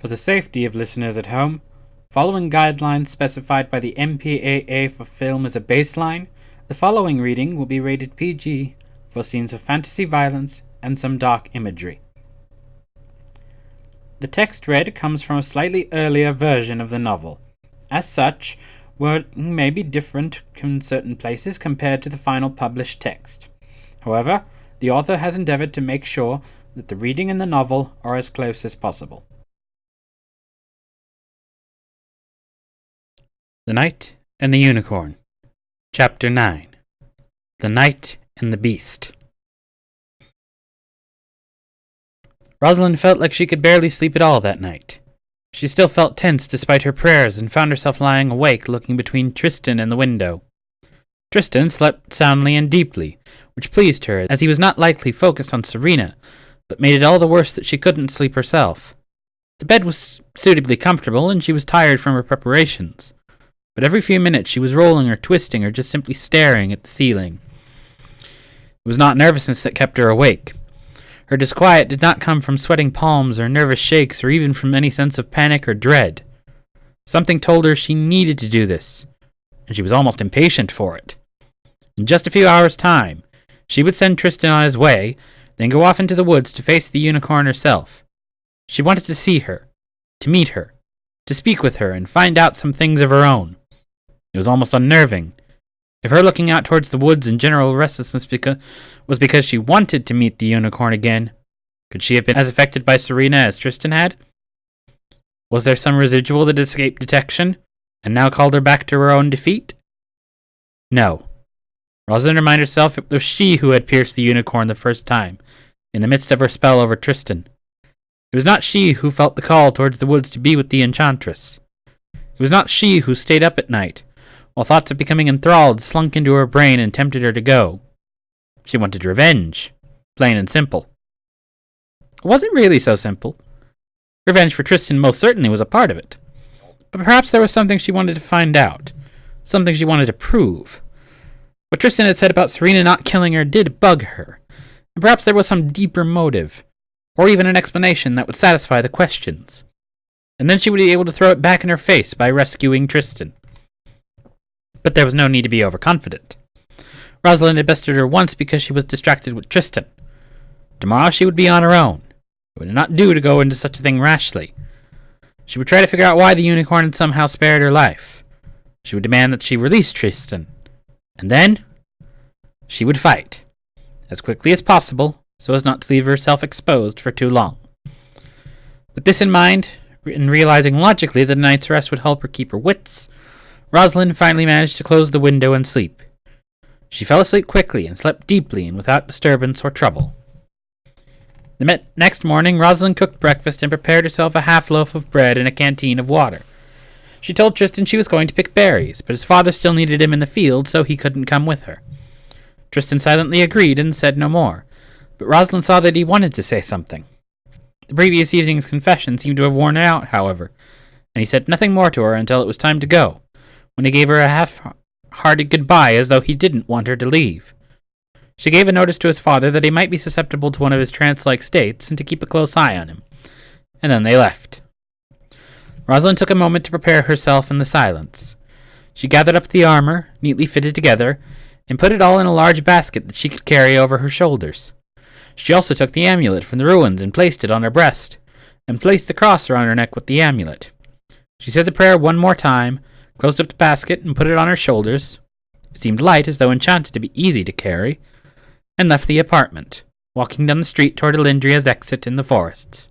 For the safety of listeners at home, following guidelines specified by the MPAA for film as a baseline, the following reading will be rated PG for scenes of fantasy violence and some dark imagery. The text read comes from a slightly earlier version of the novel. As such, wording may be different in certain places compared to the final published text. However, the author has endeavored to make sure that the reading and the novel are as close as possible. The Knight and the Unicorn. Chapter 9. The Knight and the Beast. Rosalind felt like she could barely sleep at all that night. She still felt tense despite her prayers and found herself lying awake looking between Tristan and the window. Tristan slept soundly and deeply, which pleased her, as he was not likely focused on Serena, but made it all the worse that she couldn't sleep herself. The bed was suitably comfortable, and she was tired from her preparations. But every few minutes she was rolling or twisting or just simply staring at the ceiling. It was not nervousness that kept her awake. Her disquiet did not come from sweating palms or nervous shakes or even from any sense of panic or dread. Something told her she needed to do this, and she was almost impatient for it. In just a few hours' time, she would send Tristan on his way, then go off into the woods to face the unicorn herself. She wanted to see her, to meet her, to speak with her and find out some things of her own. It was almost unnerving. If her looking out towards the woods and general restlessness was because she wanted to meet the unicorn again, could she have been as affected by Serena as Tristan had? Was there some residual that escaped detection, and now called her back to her own defeat? No. Rosalind reminded herself it was she who had pierced the unicorn the first time, in the midst of her spell over Tristan. It was not she who felt the call towards the woods to be with the enchantress. It was not she who stayed up at night, while thoughts of becoming enthralled slunk into her brain and tempted her to go. She wanted revenge, plain and simple. It wasn't really so simple. Revenge for Tristan most certainly was a part of it. But perhaps there was something she wanted to find out, something she wanted to prove. What Tristan had said about Serena not killing her did bug her, and perhaps there was some deeper motive, or even an explanation that would satisfy the questions. And then she would be able to throw it back in her face by rescuing Tristan. But there was no need to be overconfident. Rosalind had bested her once because she was distracted with Tristan. Tomorrow she would be on her own. It would not do to go into such a thing rashly. She would try to figure out why the unicorn had somehow spared her life. She would demand that she release Tristan. And then she would fight, as quickly as possible, so as not to leave herself exposed for too long. With this in mind, and realizing logically that a night's rest would help her keep her wits, Rosalind finally managed to close the window and sleep. She fell asleep quickly and slept deeply and without disturbance or trouble. The next morning, Rosalind cooked breakfast and prepared herself a half loaf of bread and a canteen of water. She told Tristan she was going to pick berries, but his father still needed him in the field, so he couldn't come with her. Tristan silently agreed and said no more, but Rosalind saw that he wanted to say something. The previous evening's confession seemed to have worn out, however, and he said nothing more to her until it was time to go, when he gave her a half-hearted goodbye as though he didn't want her to leave. She gave a notice to his father that he might be susceptible to one of his trance-like states and to keep a close eye on him, and then they left. Rosalind took a moment to prepare herself in the silence. She gathered up the armor, neatly fitted together, and put it all in a large basket that she could carry over her shoulders. She also took the amulet from the ruins and placed it on her breast, and placed the cross around her neck with the amulet. She said the prayer one more time, closed up the basket, and put it on her shoulders. It seemed light, as though enchanted to be easy to carry, and left the apartment, walking down the street toward Elendria's exit in the forests.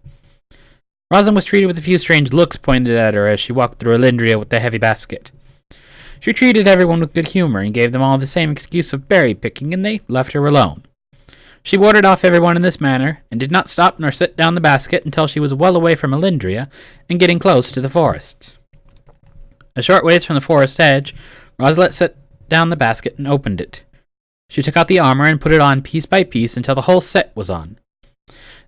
Rosalind was treated with a few strange looks pointed at her as she walked through Elendria with the heavy basket. She treated everyone with good humor and gave them all the same excuse of berry picking, and they left her alone. She warded off everyone in this manner, and did not stop nor set down the basket until she was well away from Elendria and getting close to the forests. A short ways from the forest edge, Rosalind set down the basket and opened it. She took out the armor and put it on piece by piece until the whole set was on.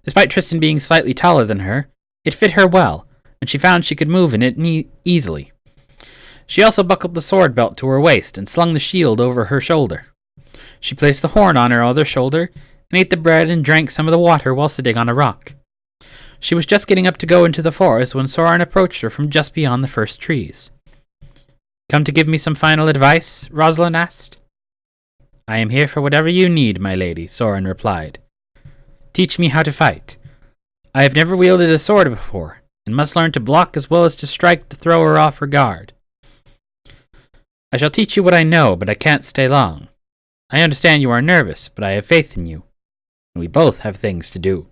Despite Tristan being slightly taller than her, it fit her well, and she found she could move in it easily. She also buckled the sword belt to her waist and slung the shield over her shoulder. She placed the horn on her other shoulder and ate the bread and drank some of the water while sitting on a rock. She was just getting up to go into the forest when Soren approached her from just beyond the first trees. "Come to give me some final advice?" Rosalind asked. "I am here for whatever you need, my lady," Soren replied. "Teach me how to fight. I have never wielded a sword before, and must learn to block as well as to strike the thrower off her guard. I shall teach you what I know, but I can't stay long. I understand you are nervous, but I have faith in you, and we both have things to do."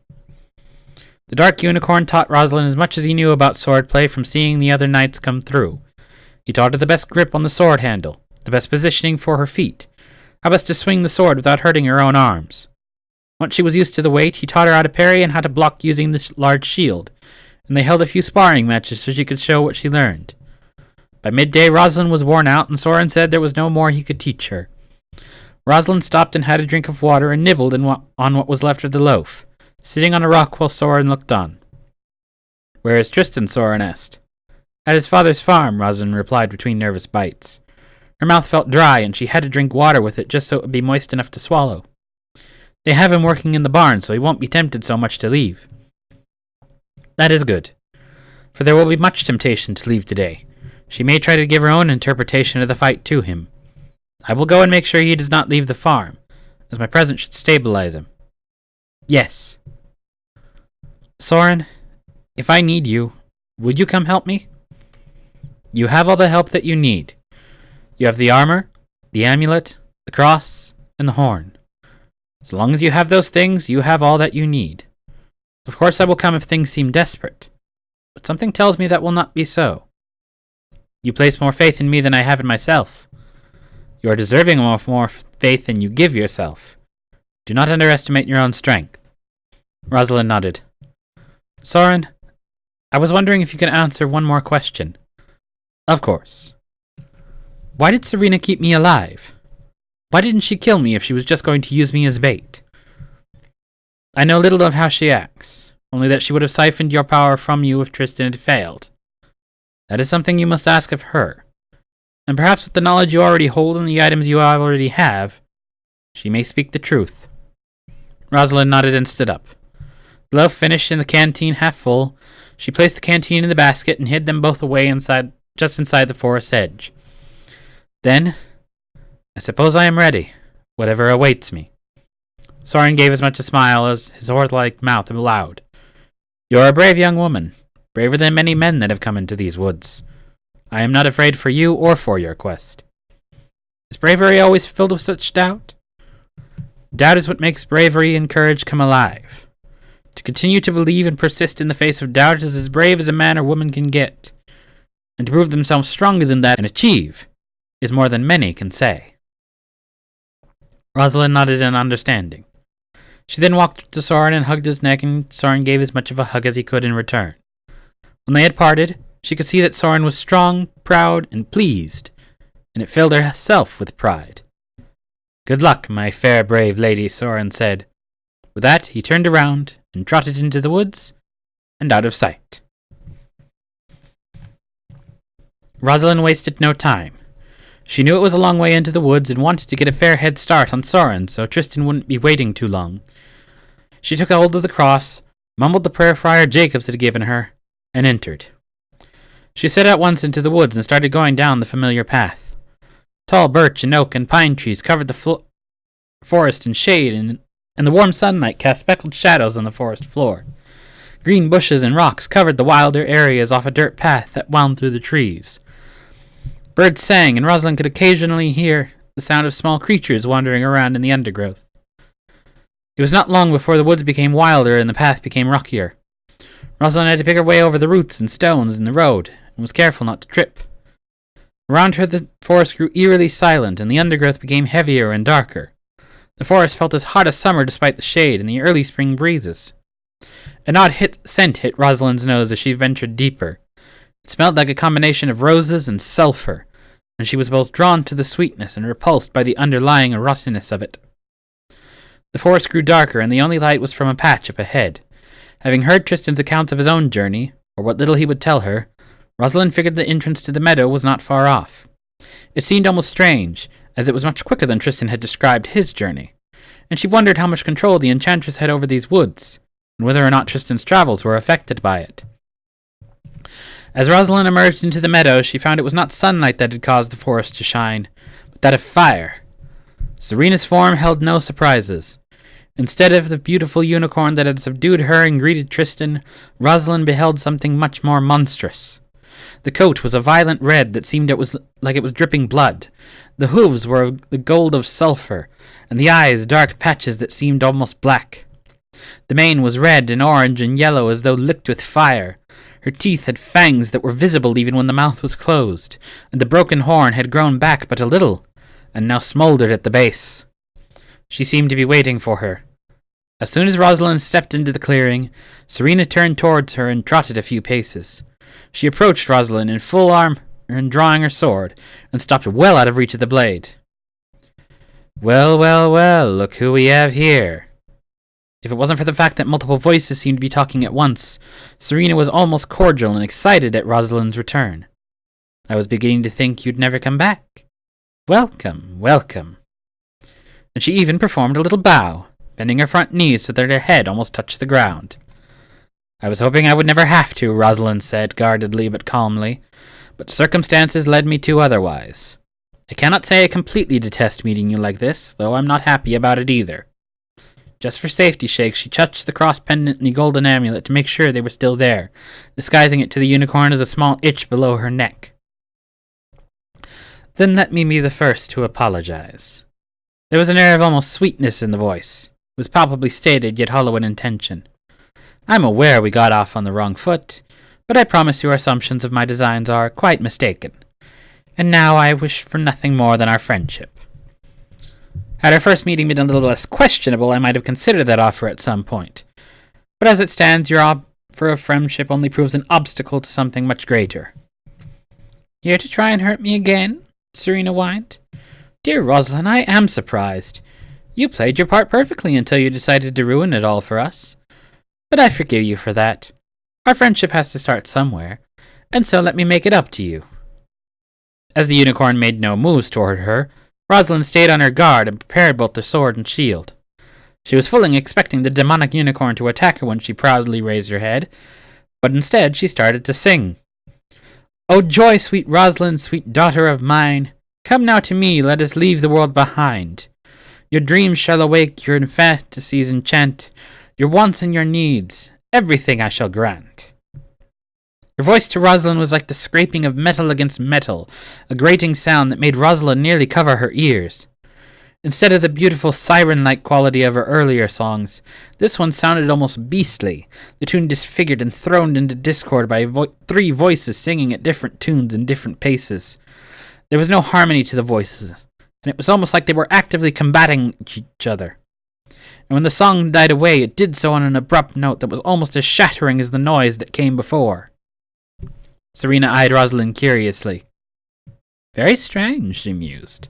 The Dark Unicorn taught Rosalind as much as he knew about swordplay from seeing the other knights come through. He taught her the best grip on the sword handle, the best positioning for her feet, how best to swing the sword without hurting her own arms. Once she was used to the weight, he taught her how to parry and how to block using the large shield, and they held a few sparring matches so she could show what she learned. By midday, Rosalind was worn out, and Soren said there was no more he could teach her. Rosalind stopped and had a drink of water and nibbled on what was left of the loaf, sitting on a rock while Soren looked on. "Where is Tristan?" Soren asked. "At his father's farm," Rosalind replied between nervous bites. Her mouth felt dry, and she had to drink water with it just so it would be moist enough to swallow. "They have him working in the barn, so he won't be tempted so much to leave." "That is good, for there will be much temptation to leave today. She may try to give her own interpretation of the fight to him. I will go and make sure he does not leave the farm, as my presence should stabilize him." "Yes." "Soren, if I need you, would you come help me?" "You have all the help that you need. You have the armor, the amulet, the cross, and the horn. So long as you have those things, you have all that you need. Of course I will come if things seem desperate, but something tells me that will not be so. You place more faith in me than I have in myself. You are deserving of more faith than you give yourself. Do not underestimate your own strength." Rosalind nodded. "Soren, I was wondering if you could answer one more question." "Of course." "Why did Serena keep me alive? Why didn't she kill me if she was just going to use me as bait?" "I know little of how she acts, only that she would have siphoned your power from you if Tristan had failed. That is something you must ask of her, and perhaps with the knowledge you already hold and the items you already have, she may speak the truth." Rosalind nodded and stood up. The loaf finished and the canteen half full, she placed the canteen in the basket and hid them both away just inside the forest edge. "Then, I suppose I am ready, whatever awaits me." Soren gave as much a smile as his horse-like mouth allowed. "You are a brave young woman, braver than many men that have come into these woods. I am not afraid for you or for your quest." "Is bravery always filled with such doubt?" "Doubt is what makes bravery and courage come alive. To continue to believe and persist in the face of doubt is as brave as a man or woman can get, and to prove themselves stronger than that and achieve is more than many can say." Rosalind nodded in understanding. She then walked to Soren and hugged his neck, and Soren gave as much of a hug as he could in return. When they had parted, she could see that Soren was strong, proud, and pleased, and it filled herself with pride. "Good luck, my fair brave lady," Soren said. With that, he turned around and trotted into the woods and out of sight. Rosalind wasted no time. She knew it was a long way into the woods and wanted to get a fair head start on Soren so Tristan wouldn't be waiting too long. She took hold of the cross, mumbled the prayer Friar Jacobs had given her, and entered. She set out once into the woods and started going down the familiar path. Tall birch and oak and pine trees covered the forest in shade, and the warm sunlight cast speckled shadows on the forest floor. Green bushes and rocks covered the wilder areas off a dirt path that wound through the trees. Birds sang, and Rosalind could occasionally hear the sound of small creatures wandering around in the undergrowth. It was not long before the woods became wilder and the path became rockier. Rosalind had to pick her way over the roots and stones in the road, and was careful not to trip. Around her the forest grew eerily silent, and the undergrowth became heavier and darker. The forest felt as hot as summer despite the shade and the early spring breezes. An odd scent hit Rosalind's nose as she ventured deeper. It smelled like a combination of roses and sulphur, and she was both drawn to the sweetness and repulsed by the underlying rottenness of it. The forest grew darker, and the only light was from a patch up ahead. Having heard Tristan's account of his own journey, or what little he would tell her, Rosalind figured the entrance to the meadow was not far off. It seemed almost strange, as it was much quicker than Tristan had described his journey, and she wondered how much control the enchantress had over these woods, and whether or not Tristan's travels were affected by it. As Rosalind emerged into the meadow, she found it was not sunlight that had caused the forest to shine, but that of fire. Serena's form held no surprises. Instead of the beautiful unicorn that had subdued her and greeted Tristan, Rosalind beheld something much more monstrous. The coat was a violent red that seemed like it was dripping blood. The hooves were of the gold of sulphur, and the eyes dark patches that seemed almost black. The mane was red and orange and yellow as though licked with fire. Her teeth had fangs that were visible even when the mouth was closed, and the broken horn had grown back but a little, and now smouldered at the base. She seemed to be waiting for her. As soon as Rosalind stepped into the clearing, Serena turned towards her and trotted a few paces. She approached Rosalind in full arm and drawing her sword, and stopped well out of reach of the blade. "Well, well, well, look who we have here." If it wasn't for the fact that multiple voices seemed to be talking at once, Serena was almost cordial and excited at Rosalind's return. "I was beginning to think you'd never come back. Welcome, welcome." And she even performed a little bow, bending her front knees so that her head almost touched the ground. "I was hoping I would never have to," Rosalind said, guardedly but calmly, "but circumstances led me to otherwise. I cannot say I completely detest meeting you like this, though I'm not happy about it either." Just for safety's sake, she touched the cross pendant and the golden amulet to make sure they were still there, disguising it to the unicorn as a small itch below her neck. "Then let me be the first to apologize." There was an air of almost sweetness in the voice. It was palpably stated, yet hollow in intention. "I'm aware we got off on the wrong foot, but I promise your assumptions of my designs are quite mistaken. And now I wish for nothing more than our friendship. Had our first meeting been a little less questionable, I might have considered that offer at some point. But as it stands, your offer of friendship only proves an obstacle to something much greater." "Here to try and hurt me again?" Serena whined. "Dear Rosalind, I am surprised. You played your part perfectly until you decided to ruin it all for us. But I forgive you for that. Our friendship has to start somewhere, and so let me make it up to you." As the unicorn made no moves toward her, Rosalind stayed on her guard and prepared both the sword and shield. She was fully expecting the demonic unicorn to attack her when she proudly raised her head, but instead she started to sing. "O joy, sweet Rosalind, sweet daughter of mine, come now to me, let us leave the world behind. Your dreams shall awake, your fantasies enchant, your wants and your needs, everything I shall grant." Her voice to Rosalind was like the scraping of metal against metal, a grating sound that made Rosalind nearly cover her ears. Instead of the beautiful siren-like quality of her earlier songs, this one sounded almost beastly, the tune disfigured and thrown into discord by three voices singing at different tunes and different paces. There was no harmony to the voices, and it was almost like they were actively combating each other. And when the song died away, it did so on an abrupt note that was almost as shattering as the noise that came before. Serena eyed Rosalind curiously. "Very strange," she mused.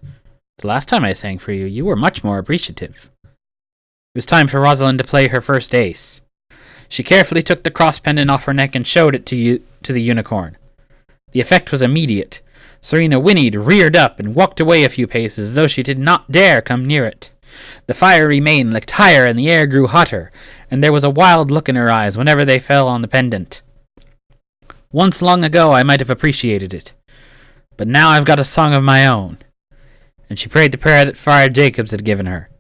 "The last time I sang for you, you were much more appreciative." It was time for Rosalind to play her first ace. She carefully took the cross pendant off her neck and showed it to the unicorn. The effect was immediate. Serena whinnied, reared up, and walked away a few paces as though she did not dare come near it. The fiery mane licked higher and the air grew hotter, and there was a wild look in her eyes whenever they fell on the pendant. "Once long ago I might have appreciated it, but now I've got a song of my own." And she prayed the prayer that Friar Jacobs had given her.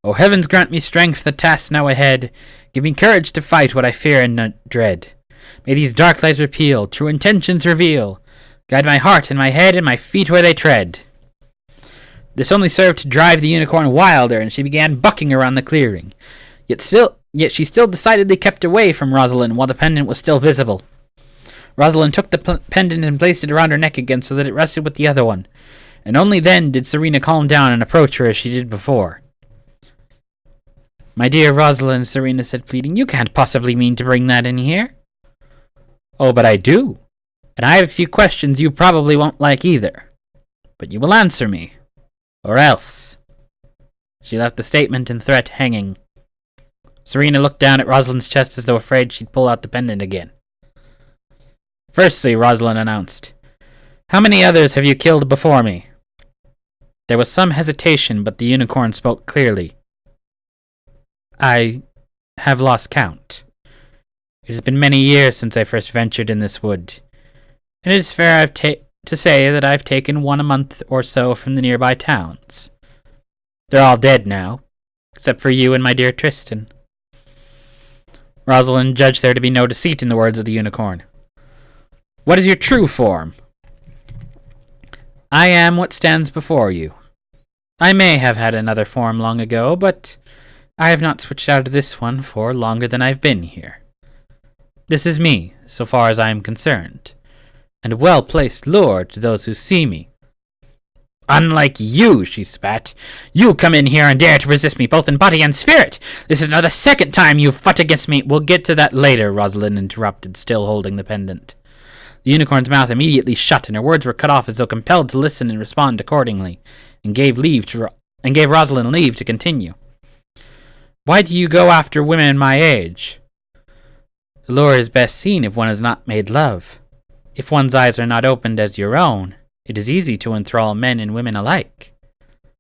"O heavens, grant me strength for the task now ahead. Give me courage to fight what I fear and dread. May these dark lies repeal, true intentions reveal. Guide my heart and my head and my feet where they tread." This only served to drive the unicorn wilder, and she began bucking around the clearing. Yet she still decidedly kept away from Rosalind while the pendant was still visible. Rosalind took the pendant and placed it around her neck again so that it rested with the other one, and only then did Serena calm down and approach her as she did before. "My dear Rosalind," Serena said, pleading, "you can't possibly mean to bring that in here." "Oh, but I do. And I have a few questions you probably won't like either. But you will answer me. Or else." She left the statement and threat hanging. Serena looked down at Rosalind's chest as though afraid she'd pull out the pendant again. "Firstly," Rosalind announced, "how many others have you killed before me?" There was some hesitation, but the unicorn spoke clearly. I have lost count. It has been many years since I first ventured in this wood, and it is fair to say that I've taken one a month or so from the nearby towns. They're all dead now, except for you and my dear Tristan. Rosalind judged there to be no deceit in the words of the unicorn. What is your true form? I am what stands before you. I may have had another form long ago, but I have not switched out of this one for longer than I've been here. This is me, so far as I am concerned, and a well-placed lure to those who see me. Unlike you, she spat. You come in here and dare to resist me both in body and spirit. This is now the second time you've fought against me. We'll get to that later, Rosalind interrupted, still holding the pendant. The unicorn's mouth immediately shut, and her words were cut off as though compelled to listen and respond accordingly, and gave Rosalind leave to continue. Why do you go after women my age? The lure is best seen if one has not made love. If one's eyes are not opened as your own, it is easy to enthrall men and women alike.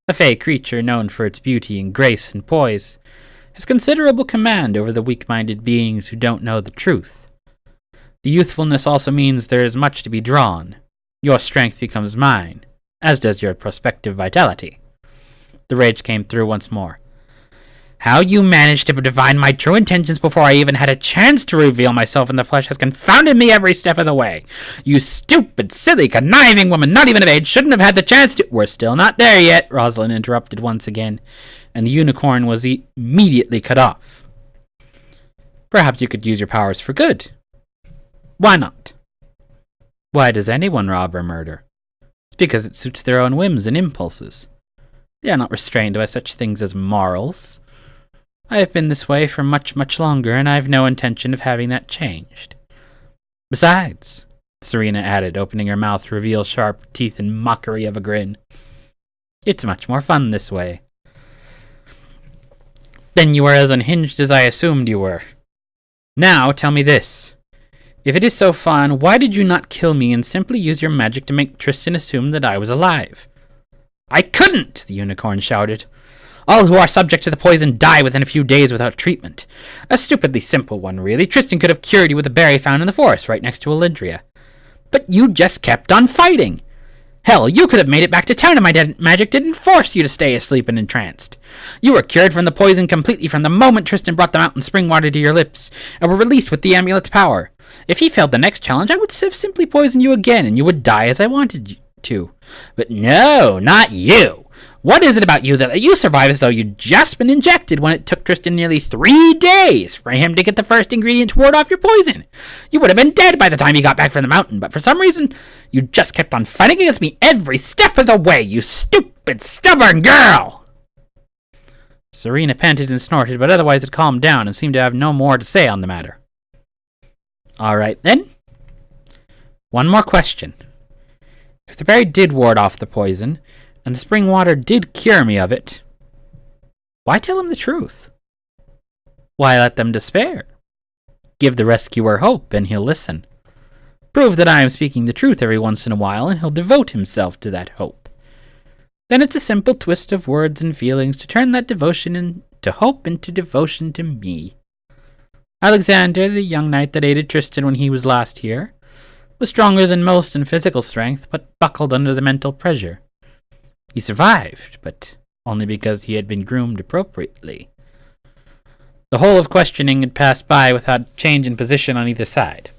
A fey creature known for its beauty and grace and poise has considerable command over the weak-minded beings who don't know the truth. The youthfulness also means there is much to be drawn. Your strength becomes mine, as does your prospective vitality. The rage came through once more. How you managed to divine my true intentions before I even had a chance to reveal myself in the flesh has confounded me every step of the way. You stupid, silly, conniving woman, not even of age, shouldn't have had the chance to— We're still not there yet, Rosalind interrupted once again, and the unicorn was immediately cut off. Perhaps you could use your powers for good. Why not? Why does anyone rob or murder? It's because it suits their own whims and impulses. They are not restrained by such things as morals. I have been this way for much, much longer, and I have no intention of having that changed. Besides, Serena added, opening her mouth to reveal sharp teeth in mockery of a grin, it's much more fun this way. Then you are as unhinged as I assumed you were. Now tell me this. If it is so fun, why did you not kill me and simply use your magic to make Tristan assume that I was alive? I couldn't, the unicorn shouted. All who are subject to the poison die within a few days without treatment. A stupidly simple one, really. Tristan could have cured you with a berry found in the forest right next to Elydria. But you just kept on fighting. Hell, you could have made it back to town and my magic didn't force you to stay asleep and entranced. You were cured from the poison completely from the moment Tristan brought the mountain spring water to your lips, and were released with the amulet's power. If he failed the next challenge, I would have simply poisoned you again, and you would die as I wanted you to. But no, not you. What is it about you that you survive as though you'd just been injected when it took Tristan nearly 3 days for him to get the first ingredient to ward off your poison? You would have been dead by the time he got back from the mountain, but for some reason, you just kept on fighting against me every step of the way, you stupid, stubborn girl! Serena panted and snorted, but otherwise had calmed down and seemed to have no more to say on the matter. All right, then. One more question. If the berry did ward off the poison, and the spring water did cure me of it, why tell him the truth? Why let them despair? Give the rescuer hope, and he'll listen. Prove that I am speaking the truth every once in a while, and he'll devote himself to that hope. Then it's a simple twist of words and feelings to turn that devotion into hope into devotion to me. Alexander, the young knight that aided Tristan when he was last here, was stronger than most in physical strength, but buckled under the mental pressure. He survived, but only because he had been groomed appropriately. The whole of questioning had passed by without change in position on either side.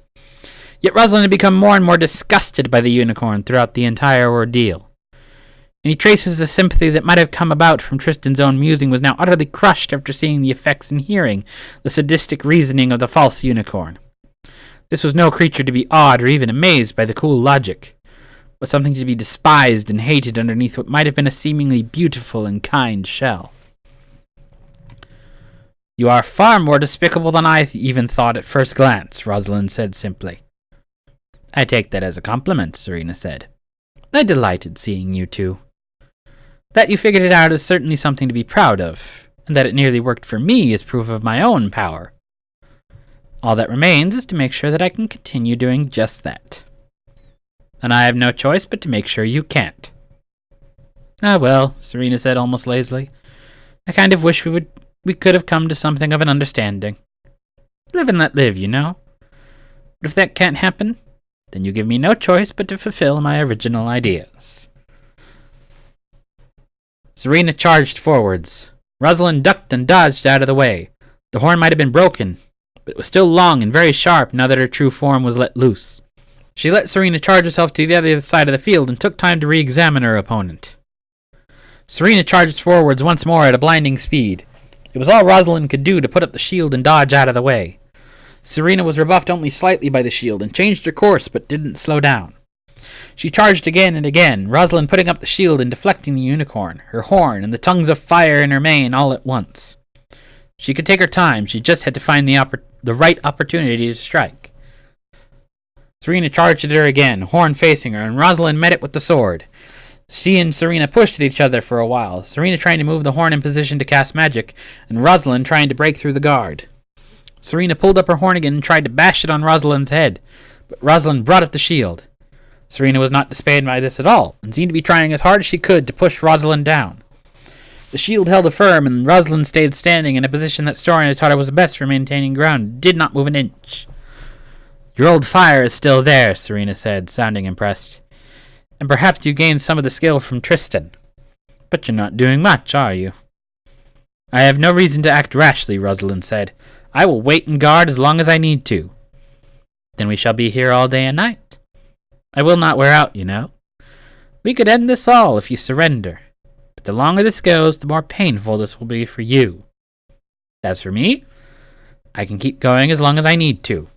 Yet Rosalind had become more and more disgusted by the unicorn throughout the entire ordeal. Any traces of sympathy that might have come about from Tristan's own musing was now utterly crushed after seeing the effects and hearing the sadistic reasoning of the false unicorn. This was no creature to be awed or even amazed by the cool logic, but something to be despised and hated underneath what might have been a seemingly beautiful and kind shell. You are far more despicable than I even thought at first glance, Rosalind said simply. I take that as a compliment, Serena said. I delighted seeing you two. That you figured it out is certainly something to be proud of, and that it nearly worked for me is proof of my own power. All that remains is to make sure that I can continue doing just that. And I have no choice but to make sure you can't. Ah, well, Serena said almost lazily. I kind of wish we we could have come to something of an understanding. Live and let live, you know. But if that can't happen, then you give me no choice but to fulfill my original ideas. Serena charged forwards. Rosalind ducked and dodged out of the way. The horn might have been broken, but it was still long and very sharp now that her true form was let loose. She let Serena charge herself to the other side of the field and took time to re-examine her opponent. Serena charged forwards once more at a blinding speed. It was all Rosalind could do to put up the shield and dodge out of the way. Serena was rebuffed only slightly by the shield and changed her course but didn't slow down. She charged again and again, Rosalind putting up the shield and deflecting the unicorn, her horn, and the tongues of fire in her mane all at once. She could take her time, she just had to find the right opportunity to strike. Serena charged at her again, horn facing her, and Rosalind met it with the sword. She and Serena pushed at each other for a while, Serena trying to move the horn in position to cast magic, and Rosalind trying to break through the guard. Serena pulled up her horn again and tried to bash it on Rosalind's head, but Rosalind brought up the shield. Serena was not dismayed by this at all, and seemed to be trying as hard as she could to push Rosalind down. The shield held firm, and Rosalind stayed standing in a position that Storina taught her was best for maintaining ground, and did not move an inch. Your old fire is still there, Serena said, sounding impressed. And perhaps you gained some of the skill from Tristan. But you're not doing much, are you? I have no reason to act rashly, Rosalind said. I will wait and guard as long as I need to. Then we shall be here all day and night. I will not wear out, you know. We could end this all if you surrender. But the longer this goes, the more painful this will be for you. As for me, I can keep going as long as I need to.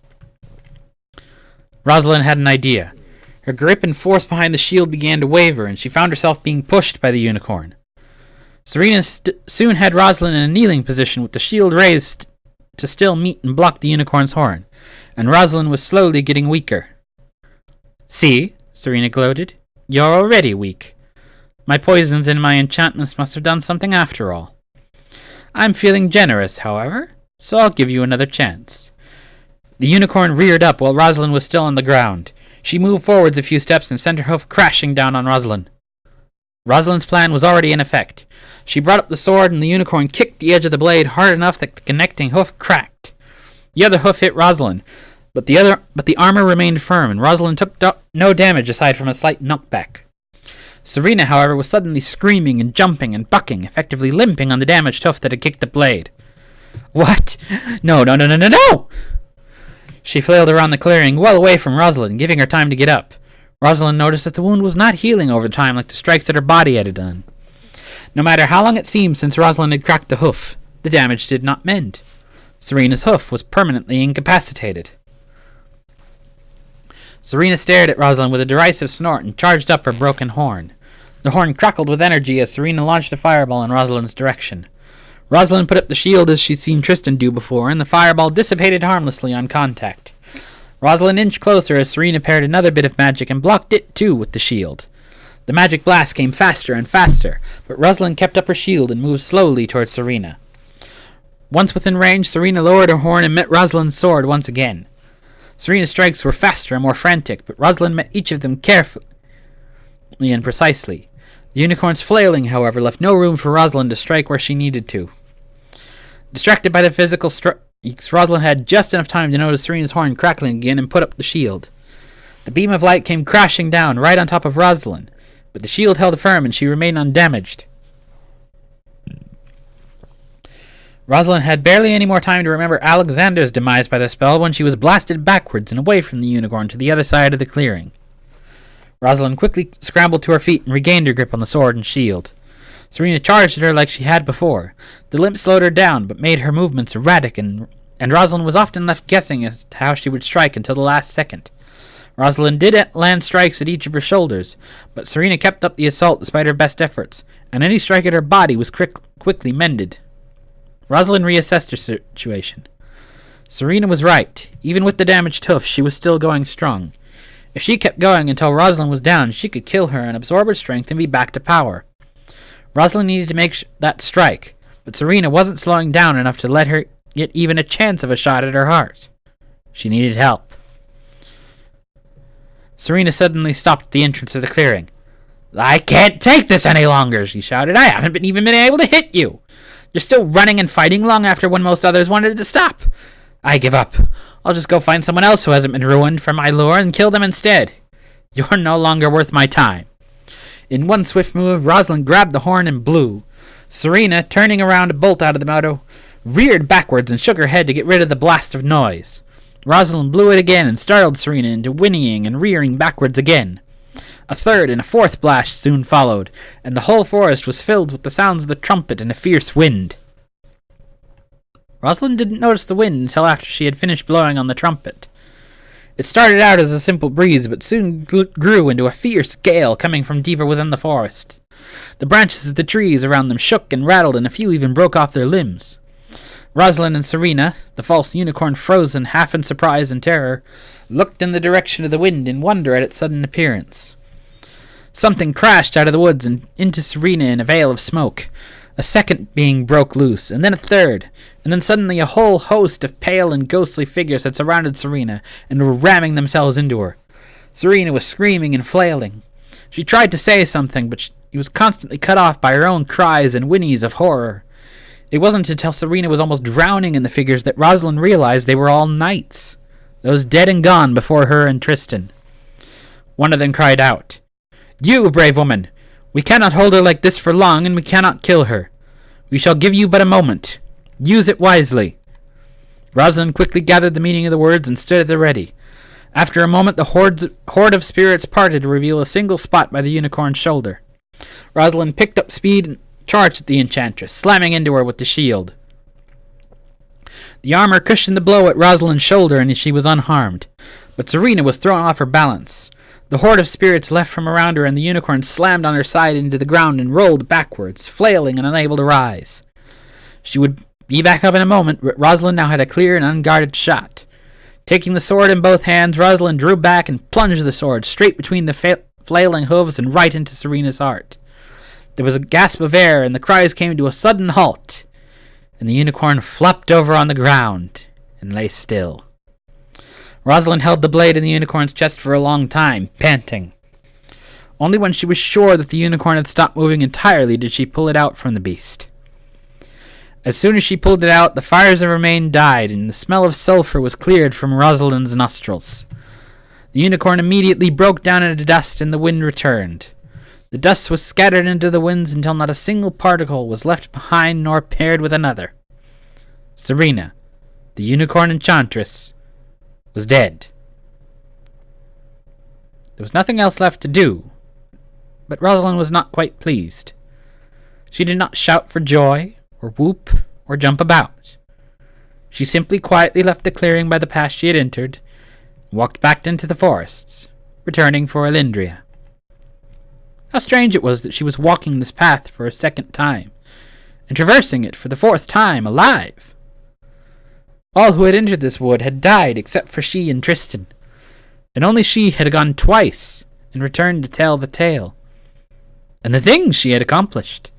Rosalind had an idea. Her grip and force behind the shield began to waver, and she found herself being pushed by the unicorn. Serena soon had Rosalind in a kneeling position with the shield raised to still meet and block the unicorn's horn, and Rosalind was slowly getting weaker. See, Serena gloated, you're already weak. My poisons and my enchantments must have done something after all. I'm feeling generous, however, so I'll give you another chance. The unicorn reared up while Rosalind was still on the ground. She moved forwards a few steps and sent her hoof crashing down on Rosalind. Rosalind's plan was already in effect. She brought up the sword, and the unicorn kicked the edge of the blade hard enough that the connecting hoof cracked. The other hoof hit Rosalind, but the armor remained firm, and Rosalind took no damage aside from a slight knockback. Serena, however, was suddenly screaming and jumping and bucking, effectively limping on the damaged hoof that had kicked the blade. What? No! She flailed around the clearing, well away from Rosalind, giving her time to get up. Rosalind noticed that the wound was not healing over time like the strikes that her body had done. No matter how long it seemed since Rosalind had cracked the hoof, the damage did not mend. Serena's hoof was permanently incapacitated. Serena stared at Rosalind with a derisive snort and charged up her broken horn. The horn crackled with energy as Serena launched a fireball in Rosalind's direction. Rosalind put up the shield as she'd seen Tristan do before, and the fireball dissipated harmlessly on contact. Rosalind inched closer as Serena parried another bit of magic and blocked it, too, with the shield. The magic blast came faster and faster, but Rosalind kept up her shield and moved slowly towards Serena. Once within range, Serena lowered her horn and met Rosalind's sword once again. Serena's strikes were faster and more frantic, but Rosalind met each of them carefully and precisely. The unicorn's flailing, however, left no room for Rosalind to strike where she needed to. Distracted by the physical strikes, Rosalind had just enough time to notice Serena's horn crackling again and put up the shield. The beam of light came crashing down right on top of Rosalind, but the shield held firm and she remained undamaged. Rosalind had barely any more time to remember Alexander's demise by the spell when she was blasted backwards and away from the unicorn to the other side of the clearing. Rosalind quickly scrambled to her feet and regained her grip on the sword and shield. Serena charged at her like she had before. The limp slowed her down, but made her movements erratic, and Rosalind was often left guessing as to how she would strike until the last second. Rosalind did land strikes at each of her shoulders, but Serena kept up the assault despite her best efforts, and any strike at her body was quickly mended. Rosalind reassessed her situation. Serena was right. Even with the damaged hoof, she was still going strong. If she kept going until Rosalind was down, she could kill her and absorb her strength and be back to power. Rosalind needed to make that strike, but Serena wasn't slowing down enough to let her get even a chance of a shot at her heart. She needed help. Serena suddenly stopped at the entrance of the clearing. I can't take this any longer, she shouted. I haven't even been able to hit you. You're still running and fighting long after when most others wanted to stop. I give up. I'll just go find someone else who hasn't been ruined for my lure and kill them instead. You're no longer worth my time." In one swift move, Rosalind grabbed the horn and blew. Serena, turning around to bolt out of the meadow, reared backwards and shook her head to get rid of the blast of noise. Rosalind blew it again and startled Serena into whinnying and rearing backwards again. A third and a fourth blast soon followed, and the whole forest was filled with the sounds of the trumpet and a fierce wind. Rosalind didn't notice the wind until after she had finished blowing on the trumpet. It started out as a simple breeze, but soon grew into a fierce gale coming from deeper within the forest. The branches of the trees around them shook and rattled, and a few even broke off their limbs. Rosalind and Serena, the false unicorn frozen half in surprise and terror, looked in the direction of the wind in wonder at its sudden appearance. Something crashed out of the woods and into Serena in a veil of smoke. A second being broke loose, and then a third, and then suddenly a whole host of pale and ghostly figures had surrounded Serena and were ramming themselves into her. Serena was screaming and flailing. She tried to say something, but she was constantly cut off by her own cries and whinnies of horror. It wasn't until Serena was almost drowning in the figures that Rosalind realized they were all knights, those dead and gone before her and Tristan. One of them cried out, "You, brave woman! We cannot hold her like this for long, and we cannot kill her. We shall give you but a moment. Use it wisely." Rosalind quickly gathered the meaning of the words and stood at the ready. After a moment, the horde of spirits parted to reveal a single spot by the unicorn's shoulder. Rosalind picked up speed and charged at the enchantress, slamming into her with the shield. The armor cushioned the blow at Rosalind's shoulder, and she was unharmed. But Serena was thrown off her balance. The horde of spirits left from around her, and the unicorn slammed on her side into the ground and rolled backwards, flailing and unable to rise. She would be back up in a moment, but Rosalind now had a clear and unguarded shot. Taking the sword in both hands, Rosalind drew back and plunged the sword straight between the flailing hooves and right into Serena's heart. There was a gasp of air, and the cries came to a sudden halt, and the unicorn flopped over on the ground and lay still. Rosalind held the blade in the unicorn's chest for a long time, panting. Only when she was sure that the unicorn had stopped moving entirely did she pull it out from the beast. As soon as she pulled it out, the fires of her mane died, and the smell of sulphur was cleared from Rosalind's nostrils. The unicorn immediately broke down into dust, and the wind returned. The dust was scattered into the winds until not a single particle was left behind nor paired with another. Serena, the unicorn enchantress, was dead. There was nothing else left to do, but Rosalind was not quite pleased. She did not shout for joy, or whoop, or jump about. She simply quietly left the clearing by the path she had entered, and walked back into the forests, returning for Elendria. How strange it was that she was walking this path for a second time, and traversing it for the fourth time alive. All who had entered this wood had died except for she and Tristan, and only she had gone twice and returned to tell the tale. And the things she had accomplished.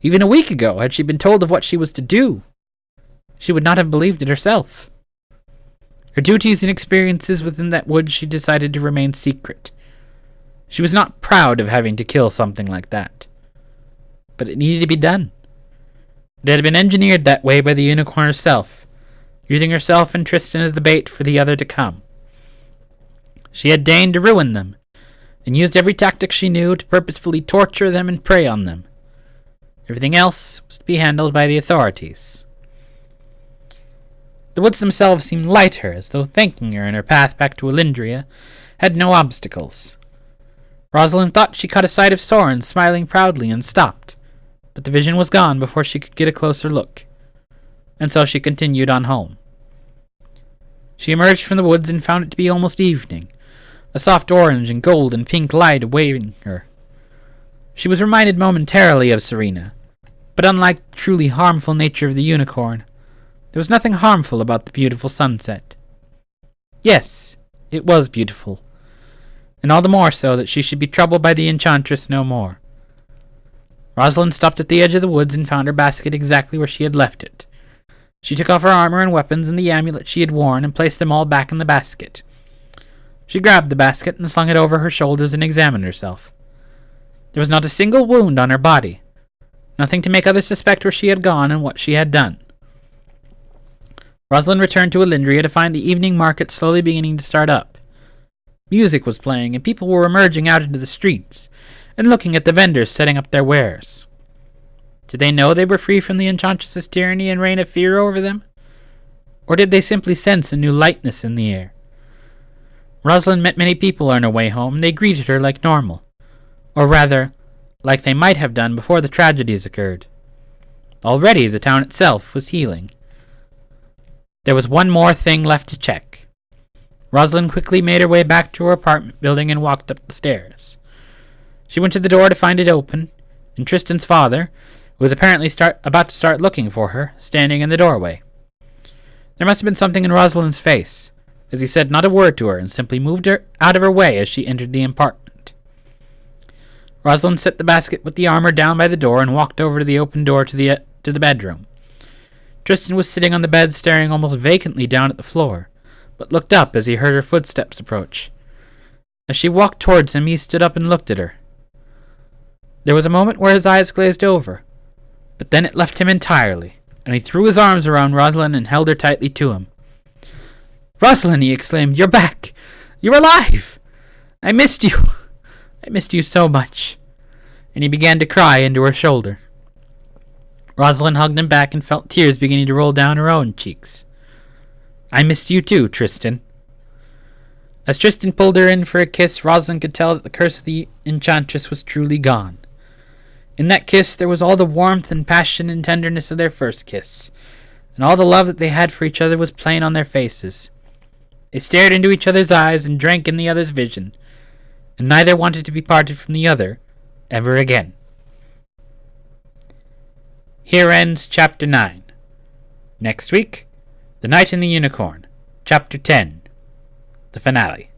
Even a week ago, had she been told of what she was to do, she would not have believed it herself. Her duties and experiences within that wood she decided to remain secret. She was not proud of having to kill something like that, but it needed to be done. It had been engineered that way by the unicorn herself, using herself and Tristan as the bait for the other to come. She had deigned to ruin them, and used every tactic she knew to purposefully torture them and prey on them. Everything else was to be handled by the authorities. The woods themselves seemed lighter, as though thanking her in her path back to Elendria had no obstacles. Rosalind thought she caught a sight of Soren smiling proudly and stopped, but the vision was gone before she could get a closer look, and so she continued on home. She emerged from the woods and found it to be almost evening, a soft orange and gold and pink light awaiting her. She was reminded momentarily of Serena, but unlike the truly harmful nature of the unicorn, there was nothing harmful about the beautiful sunset. Yes, it was beautiful, and all the more so that she should be troubled by the enchantress no more. Rosalind stopped at the edge of the woods and found her basket exactly where she had left it. She took off her armor and weapons and the amulet she had worn and placed them all back in the basket. She grabbed the basket and slung it over her shoulders and examined herself. There was not a single wound on her body, nothing to make others suspect where she had gone and what she had done. Rosalind returned to Elindria to find the evening market slowly beginning to start up. Music was playing, and people were emerging out into the streets and looking at the vendors setting up their wares. Did they know they were free from the Enchantress's tyranny and reign of fear over them? Or did they simply sense a new lightness in the air? Rosalind met many people on her way home, and they greeted her like normal. Or rather, like they might have done before the tragedies occurred. Already the town itself was healing. There was one more thing left to check. Rosalind quickly made her way back to her apartment building and walked up the stairs. She went to the door to find it open, and Tristan's father, who was apparently about to start looking for her, standing in the doorway. There must have been something in Rosalind's face, as he said not a word to her and simply moved her out of her way as she entered the apartment. Rosalind set the basket with the armor down by the door and walked over to the open door to the bedroom. Tristan was sitting on the bed staring almost vacantly down at the floor, but looked up as he heard her footsteps approach. As she walked towards him, he stood up and looked at her. There was a moment where his eyes glazed over, but then it left him entirely, and he threw his arms around Rosalind and held her tightly to him. "Rosalind," he exclaimed, "you're back! You're alive! I missed you! I missed you so much!" And he began to cry into her shoulder. Rosalind hugged him back and felt tears beginning to roll down her own cheeks. "I missed you too, Tristan." As Tristan pulled her in for a kiss, Rosalind could tell that the curse of the Enchantress was truly gone. In that kiss there was all the warmth and passion and tenderness of their first kiss, and all the love that they had for each other was plain on their faces. They stared into each other's eyes and drank in the other's vision, and neither wanted to be parted from the other ever again. Here ends Chapter 9. Next week, The Knight and the Unicorn, Chapter 10, the finale.